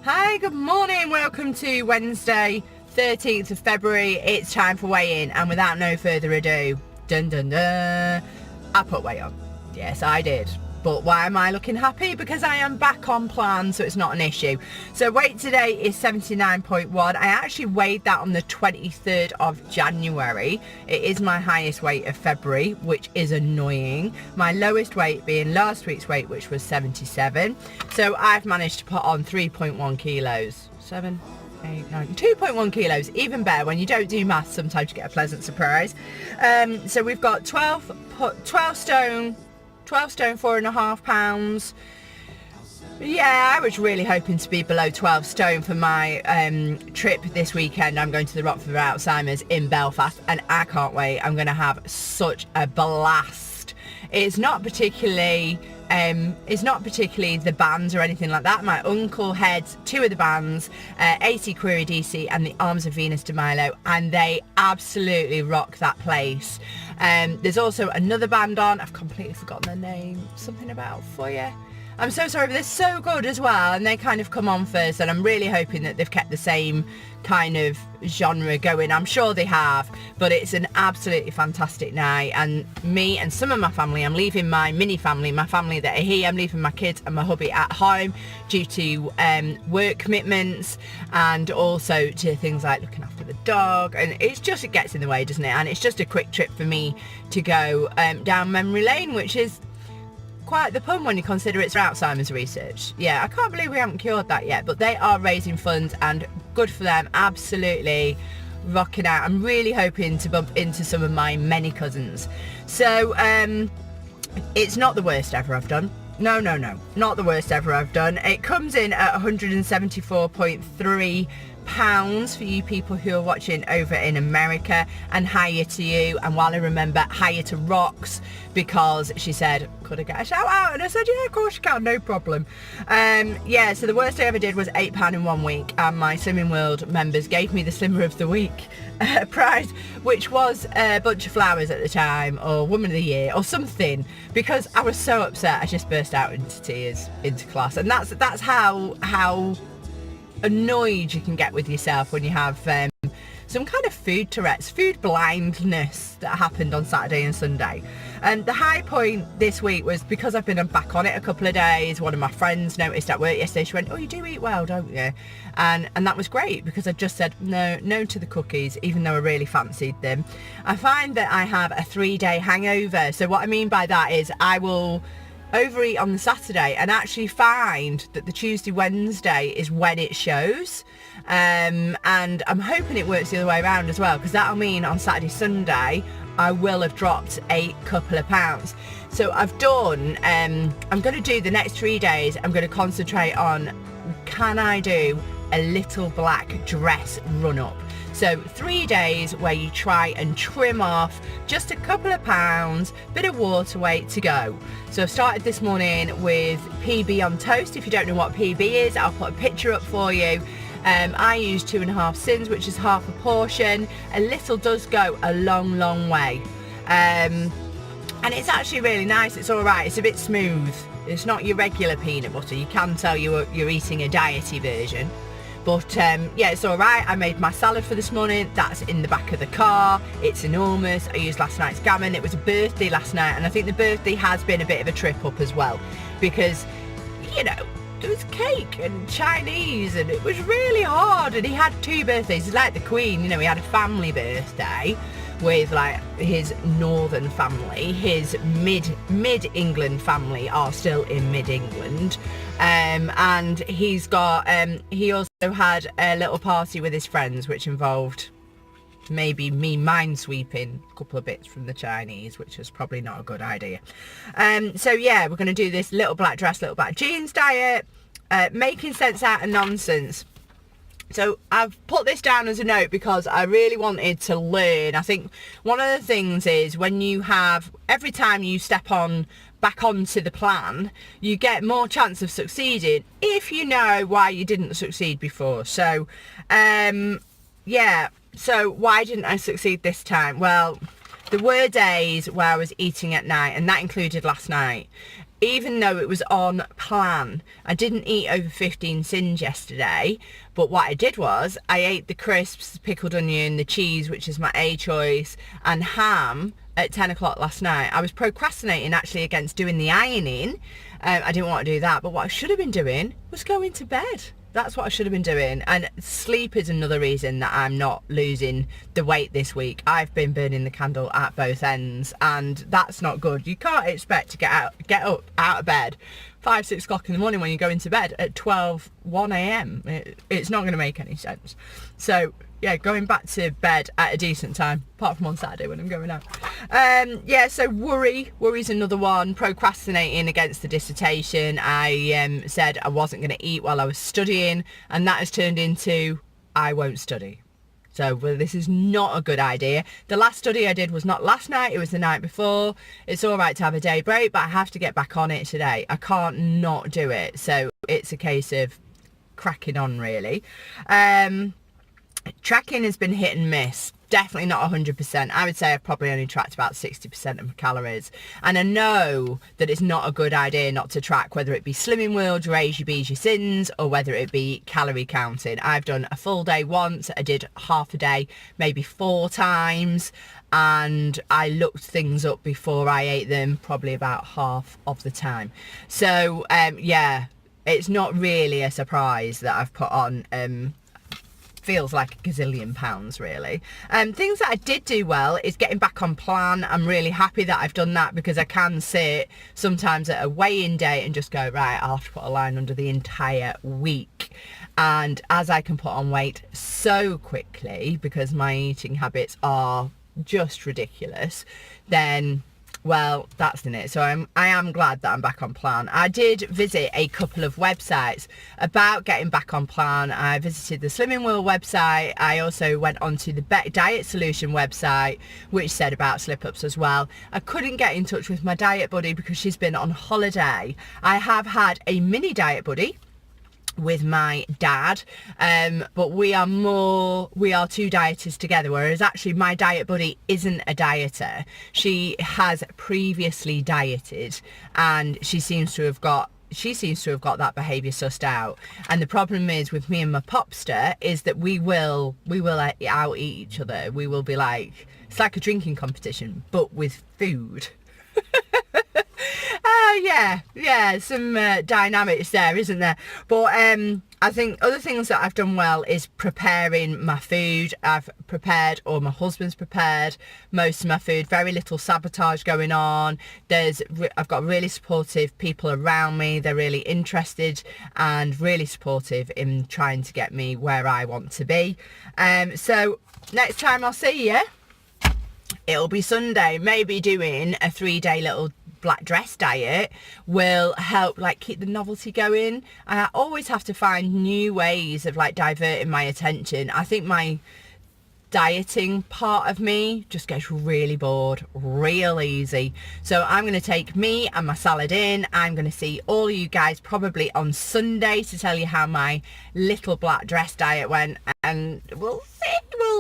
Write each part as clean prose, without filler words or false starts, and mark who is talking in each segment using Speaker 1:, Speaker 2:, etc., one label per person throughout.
Speaker 1: Hi, good morning. Welcome to Wednesday, 13th of February. It's time for weigh-in, and without no further ado, dun dun dun, I put weight on. Yes, I did. But why am I looking happy? Because I am back on plan, so it's not an issue. So weight today is 79.1. I actually weighed that on the 23rd of January. It is my highest weight of February, which is annoying. My lowest weight being last week's weight, which was 77. So I've managed to put on 3.1 kilos. 7, 8, 9, 2.1 kilos. Even better. When you don't do maths, sometimes you get a pleasant surprise. So we've got 12 stone 4.5 pounds. Yeah, I was really hoping to be below 12 stone for my trip this weekend. I'm going to the Rockford Alzheimer's in Belfast, and I can't wait. I'm going to have such a blast. It's not particularly the bands or anything like that. My uncle heads 2 of the bands, AC Query DC and the Arms of Venus de Milo, and they absolutely rock that place. There's also another band on. I've completely forgotten their name. Something about Foyer. I'm so sorry, but they're so good as well, and they kind of come on first, and I'm really hoping that they've kept the same kind of genre going. I'm sure they have, but it's an absolutely fantastic night, and me and some of my family, I'm leaving my mini family, my family that are here, I'm leaving my kids and my hubby at home due to work commitments, and also to things like looking after the dog, and it gets in the way, doesn't it? And it's just a quick trip for me to go down memory lane, which is quite the pun when you consider it's Alzheimer's research. Yeah, I can't believe we haven't cured that yet, but they are raising funds, and good for them. Absolutely rocking out. I'm really hoping to bump into some of my many cousins. So it's not the worst ever I've done. No, not the worst ever I've done. It comes in at 174.3 pounds for you people who are watching over in America, and higher to you. And while I remember, higher to Rox, because she said, could I get a shout out? And I said, yeah, of course you can, no problem. Yeah, so the worst I ever did was £8 in 1 week, and my Slimming World members gave me the Slimmer of the Week prize, which was a bunch of flowers at the time, or Woman of the Year or something, because I was so upset I just burst out into tears into class. And that's how annoyed you can get with yourself when you have some kind of food Tourette's, food blindness that happened on Saturday and Sunday. And the high point this week was because I've been back on it a couple of days. One of my friends noticed at work yesterday. She went, oh, you do eat well, don't you? And that was great, because I just said no to the cookies, even though I really fancied them. I find that I have a 3-day hangover. So what I mean by that is I will overeat on the Saturday and actually find that the Tuesday, Wednesday is when it shows. And I'm hoping it works the other way around as well, because that'll mean on Saturday, Sunday, I will have dropped a couple of pounds. So I've done, I'm going to do the next 3 days, I'm going to concentrate on, can I do a little black dress run up? So 3 days where you try and trim off just a couple of pounds, bit of water weight to go. So I've started this morning with PB on toast. If you don't know what PB is, I'll put a picture up for you. I use 2.5 sins, which is half a portion. A little does go a long way. And it's actually really nice. It's all right. It's a bit smooth. It's not your regular peanut butter. You can tell you're eating a diety version. But yeah, it's all right. I made my salad for this morning. That's in the back of the car. It's enormous. I used last night's gammon. It was a birthday last night, and I think the birthday has been a bit of a trip up as well, because, you know, it was cake and Chinese, and it was really hard. And he had 2 birthdays. He's like the Queen, you know. He had a family birthday with like his northern family. His mid-England family are still in mid-England. And he's got, he also had a little party with his friends, which involved maybe me minesweeping a couple of bits from the Chinese, which was probably not a good idea. So yeah, we're going to do this little black dress, little black jeans diet, making sense out of nonsense. So I've put this down as a note because I really wanted to learn. I think one of the things is when you have, every time you step back onto the plan, you get more chance of succeeding if you know why you didn't succeed before. So yeah, so why didn't I succeed this time? Well, there were days where I was eating at night, and that included last night. even though it was on plan. I didn't eat over 15 sins yesterday, but what I did was I ate the crisps, pickled onion, the cheese, which is my A choice, and ham at 10 o'clock last night. I was procrastinating actually against doing the ironing. I didn't want to do that, but what I should have been doing was going to bed. That's what I should have been doing. And sleep is another reason that I'm not losing the weight this week. I've been burning the candle at both ends, and that's not good. You can't expect to get up out of bed 5-6 o'clock in the morning when you go into bed at 1 a.m. It's not going to make any sense. So yeah, going back to bed at a decent time, apart from on Saturday when I'm going out. Yeah, so worry's another one. Procrastinating against the dissertation. I said I wasn't going to eat while I was studying, and that has turned into I won't study. So well, this is not a good idea. The last study I did was not last night, it was the night before. It's all right to have a day break, but I have to get back on it today. I can't not do it. So it's a case of cracking on, really. Tracking has been hit and miss. Definitely not 100%. I would say I've probably only tracked about 60% of my calories. And I know that it's not a good idea not to track, whether it be Slimming World, your A's, your B's, your sins, or whether it be calorie counting. I've done a full day once. I did half a day, maybe 4 times. And I looked things up before I ate them, probably about half of the time. So, yeah, it's not really a surprise that I've put on feels like a gazillion pounds, really. Things that I did do well is getting back on plan. I'm really happy that I've done that, because I can sit sometimes at a weigh-in day and just go, right, I'll have to put a line under the entire week. And as I can put on weight so quickly because my eating habits are just ridiculous, then well, that's in it. So I am glad that I'm back on plan. I did visit a couple of websites about getting back on plan. I visited the Slimming World website. I also went onto the Better Diet Solution website, which said about slip-ups as well. I couldn't get in touch with my diet buddy because she's been on holiday. I have had a mini diet buddy with my dad, but we are two dieters together, whereas actually my diet buddy isn't a dieter. She has previously dieted, and she seems to have got that behaviour sussed out. And the problem is with me and my popster is that we will out eat each other. We will be like, it's like a drinking competition but with food. Yeah, some dynamics there, isn't there? But I think other things that I've done well is preparing my food. I've prepared, or my husband's prepared, most of my food. Very little sabotage going on. I've got really supportive people around me. They're really interested and really supportive in trying to get me where I want to be. So next time I'll see you, it'll be Sunday. Maybe doing a 3-day little black dress diet will help like keep the novelty going. And I always have to find new ways of like diverting my attention. I think my dieting part of me just gets really bored real easy. So I'm going to take me and my salad in. I'm going to see all of you guys probably on Sunday to tell you how my little black dress diet went, and we'll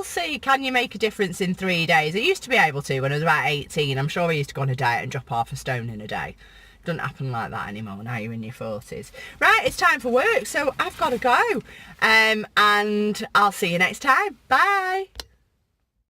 Speaker 1: see, can you make a difference in 3 days? I used to be able to when I was about 18. I'm sure I used to go on a diet and drop half a stone in a day. Doesn't happen like that anymore now you're in your 40s. Right, it's time for work, so I've got to go. And I'll see you next time. Bye.